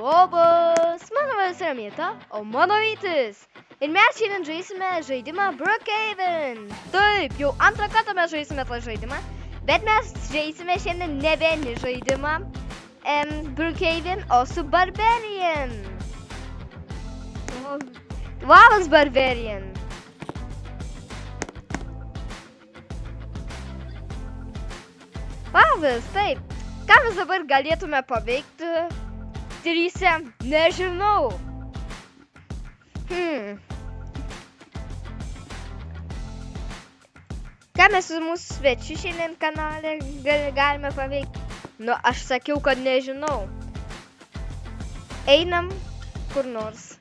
Labas, mano vardas yra Mėta, o mano Vytis. Ir mes šiandien žaisime žaidimą Brookhaven. Taip, jau antrą kartą mes žaisime tą žaidimą, bet mes žaisime šiandien ne vieni žaidimą Brookhaven, o su Barbarian. Labas, Barbarian. Labas, taip. Ką mes dabar galėtume paveikti? Tryse, nežinau. Ką mes su mūsų svečiu šiandien kanale galime paveikti? Nu, aš sakiau, kad nežinau. Einam kur nors.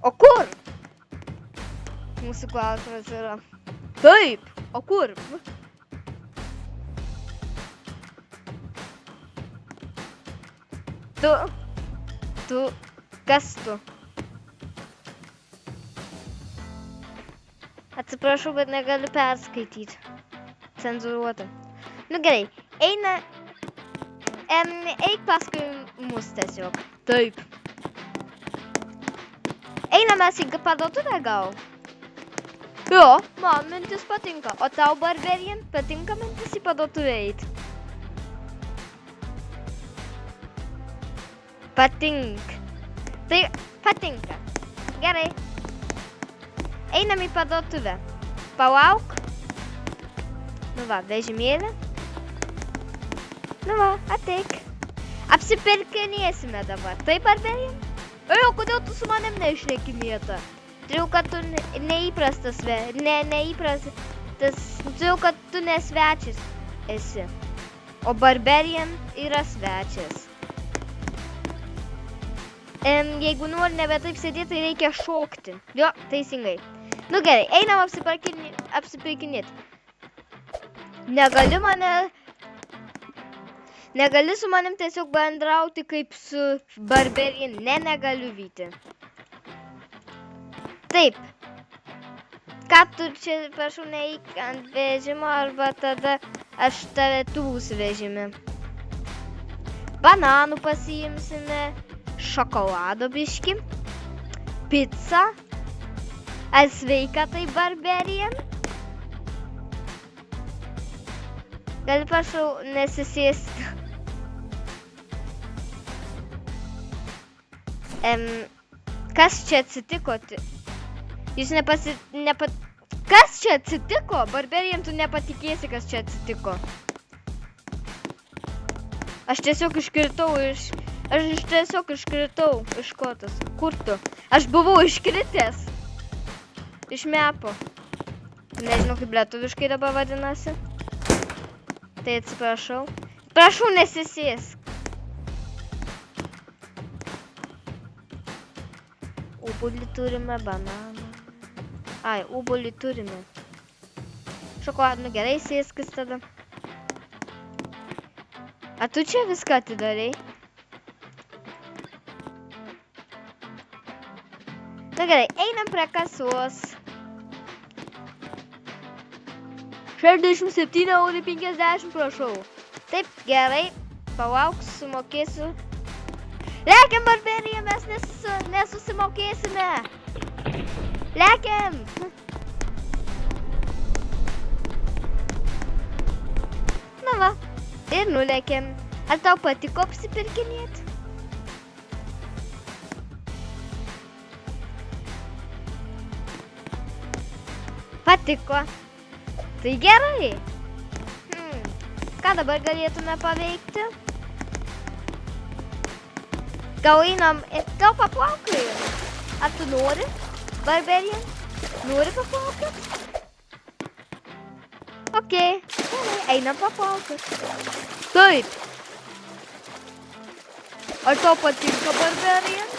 O kur? Mūsų klausimas yra. Taip, o kur? Tu, kas tu? Atsiprašau, bet negaliu perskaityti. Cenzūruota. Nu gerai, eik paskui mus tiesiog. Taip. Einam mes į parduotuvę gal? Jo, man mintis patinka. O tau, Barbarian, patinka mintis į parduotuvę eiti? Tai patinka. Gerai. Einam į parduotuvę. Palauk. Nu va, vežimėlė. Nu va, ateik. Apsipirkinėsime dabar. Taip, Barbarian? O kodėl tu su manim neišnekinėta? Turiu, kad tu neįprastas, turiu, kad tu nesvečias esi. O Barbarian yra svečias. Jeigu nori nebe taip sėdėti, tai reikia šokti. Jo, teisingai. Nu gerai, einam apsipirkinėti. Negali su manim tiesiog bendrauti kaip su Barbarian. Negaliu Vyti. Taip. Ką tu čia, prašau, neik ant vežimo, arba tada aš tave tūsiu vežime. Bananų pasiimsime. Šokolado biški, pizza, ar sveika tai Barbarian? Gali prašau nesisėsti. Kas čia atsitiko? Jūs Kas čia atsitiko? Barbarian, tu nepatikėsi, kas čia atsitiko. Aš tiesiog iškritau iš kotos. Kur tu? Aš buvau iškritęs. Iš mepo. Nežinau, kaip lietuviškai dabar vadinasi. Tai atsiprašau. Prašau, nesisėsk. Obuolį turime, bananą. Ai, obuolį turime. Šokoladą, nu gerai, sėskis tada. A tu čia viską atidarai? Na gerai, einam prie kasos. 67,50 €, prašau. Taip, gerai. Palauk, sumokėsiu. Lekiam, Barbarian, mes nesusimokėsime. Lekiam. Na va, ir nulekiam. Ar tau patiko apsipirkinėti? Patiko. Tai gerai. Ką dabar galėtume paveikti? Gal einam ir gal paplaukiojam? Ar tu nori, Barbarian? Nori paplaukioti? Okei, einam paplaukioti. Taip. Ar tau patinka, Barbarian?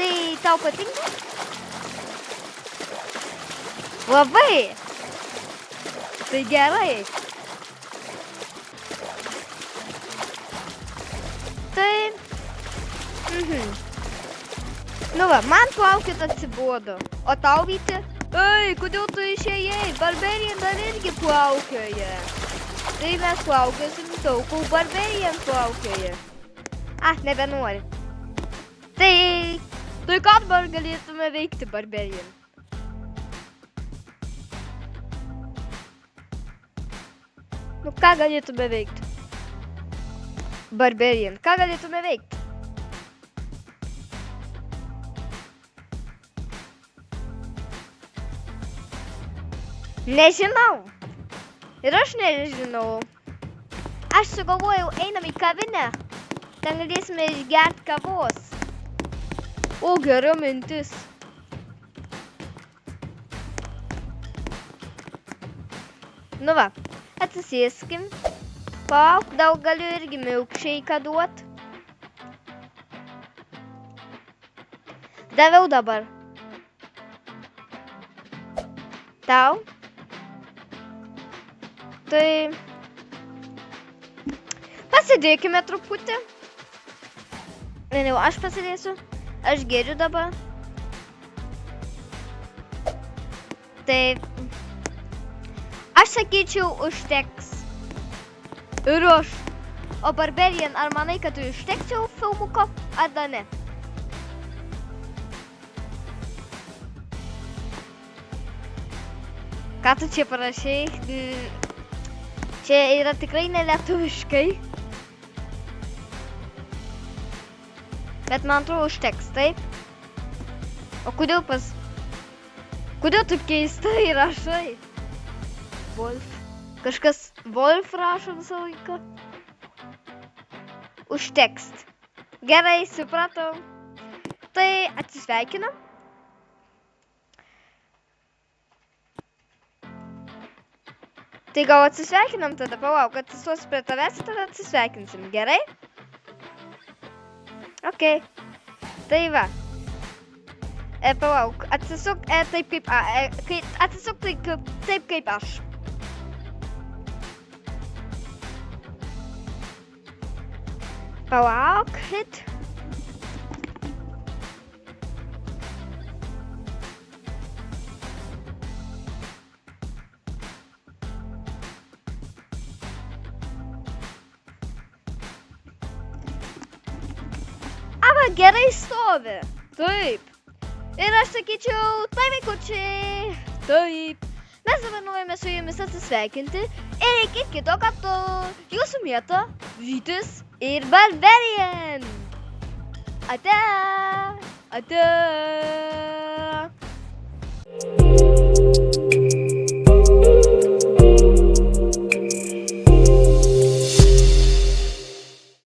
Tai tau patinka? Labai. Tai gerai. Tai. Nu va, man plaukiot atsibodo. O tau, Vyti? Ei, kodėl tu išėjai? Barbarian dar irgi plaukioja. Tai mes plaukiosim daug, kol Barbarian plaukioja. Nebenori. Tai ką dabar galėtume veikti, Barbarian? Nu, ką galėtume veikti? Barbarian, ką galėtume veikti? Nežinau. Ir aš nežinau. Aš sugalvojau, einam į kavinę. Ten galėsime išgerti kavos. O, gera mintis. Nu va, atsisėskim. Palauk, daug galiu irgi milkshake duot. Daviau dabar. Tau. Tai pasidėkime truputį. Vėliau aš pasidėsiu. Aš geriu dabar. Tai aš sakyčiau, užteks. Ir aš. O Barbarian, ar manai, kad tu užteks jau filmuko, ar dar ne? Ką tu čia parašei? Čia yra tikrai nelietuviškai. Bet man atrodo užteks, taip? O kodėl taip keistai rašai? Wolf. Kažkas Wolf rašo visą laiką. Užteks. Gerai, supratau. Tai atsisveikinam. Tai gal atsisveikinam tada, palauk, atsistosiu prie tavęs ir tada atsisveikinsim, gerai? Ok. Tai va. Palauk, atsisuk taip kaip atsisuk taip kaip aš. Palauk, hit. Gerai stovi. Taip. Ir aš sakyčiau, tai vaikučiai. Taip. Mes dabar norime su jumis atsisveikinti. Ir iki kito karto. Jūsų mėta, Vytis ir Barbarian. Ate. Ate.